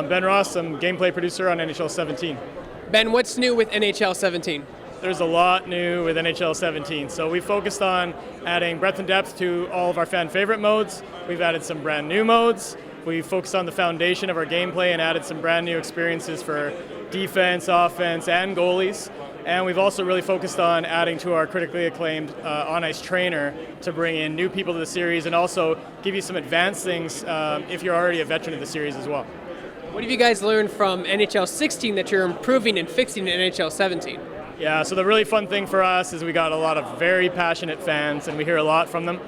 Ben Ross, I'm gameplay producer on NHL 17. Ben, what's new with NHL 17? There's a lot new with NHL 17. So we focused on adding breadth and depth to all of our fan favorite modes. We've added some brand new modes. We focused on the foundation of our gameplay and added some brand new experiences for defense, offense, and goalies. And we've also really focused on adding to our critically acclaimed on-ice trainer to bring in new people to the series and also give you some advanced things if you're already a veteran of the series as well. What have you guys learned from NHL 16 that you're improving and fixing in NHL 17? Yeah, so the really fun thing for us is we got a lot of very passionate fans, and we hear a lot from them.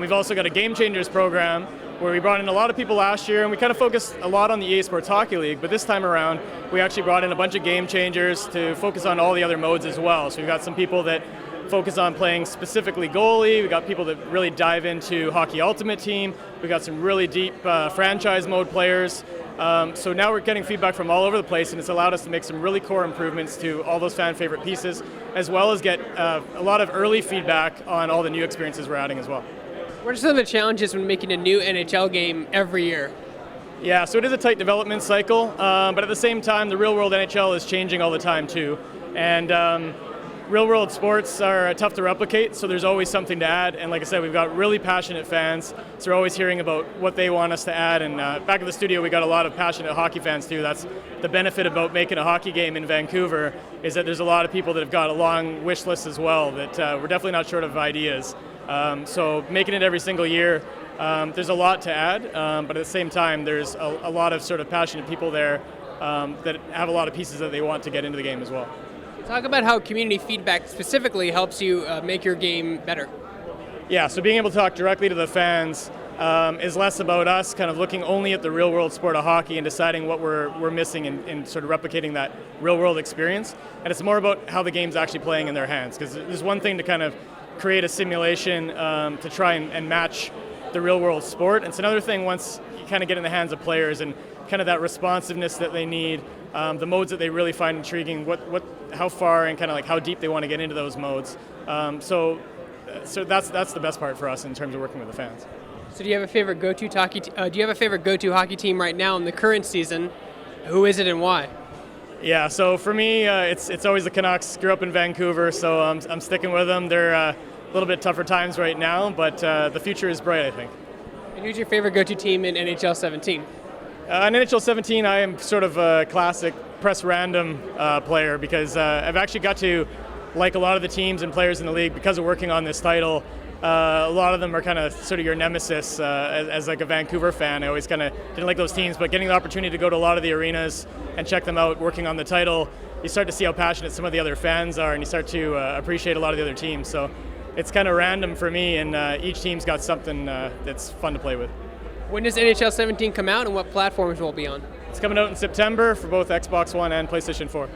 We've also got a Game Changers program where we brought in a lot of people last year, and we kind of focused a lot on the EA Sports Hockey League, but this time around, we actually brought in a bunch of Game Changers to focus on all the other modes as well. So we've got some people that focus on playing specifically goalie. We've got people that really dive into Hockey Ultimate Team. We've got some really deep franchise mode players. So now we're getting feedback from all over the place, and it's allowed us to make some really core improvements to all those fan favorite pieces, as well as get a lot of early feedback on all the new experiences we're adding as well. What are some of the challenges when making a new NHL game every year? Yeah, so it is a tight development cycle, but at the same time, the real world NHL is changing all the time too. And real world sports are tough to replicate, so there's always something to add. And like I said, we've got really passionate fans, so we're always hearing about what they want us to add. And back at the studio, we got a lot of passionate hockey fans too. That's the benefit about making a hockey game in Vancouver, is that there's a lot of people that have got a long wish list as well, that we're definitely not short of ideas. So making it every single year, there's a lot to add, but at the same time, there's a lot of sort of passionate people there that have a lot of pieces that they want to get into the game as well. Talk about how community feedback specifically helps you make your game better. Yeah, so being able to talk directly to the fans is less about us kind of looking only at the real world sport of hockey and deciding what we're missing in sort of replicating that real world experience. And it's more about how the game's actually playing in their hands, because there's one thing to kind of create a simulation to try and match the real world sport. It's another thing once you kind of get in the hands of players and kind of that responsiveness that they need, the modes that they really find intriguing, how far and kind of like how deep they want to get into those modes. So that's the best part for us in terms of working with the fans. So do you have a favorite go-to hockey team right now in the current season? Who is it and why? Yeah, so for me, it's always the Canucks. Grew up in Vancouver, so I'm sticking with them. They're a little bit tougher times right now, but the future is bright, I think. And who's your favorite go-to team in NHL 17? In NHL 17, I am sort of a classic press random player because I've actually got to like a lot of the teams and players in the league because of working on this title. A lot of them are kind of sort of your nemesis as like a Vancouver fan. I always kind of didn't like those teams, but getting the opportunity to go to a lot of the arenas and check them out working on the title, you start to see how passionate some of the other fans are, and you start to appreciate a lot of the other teams. So it's kind of random for me, and each team's got something that's fun to play with. When does NHL 17 come out, and what platforms will it be on? It's coming out in September for both Xbox One and PlayStation 4.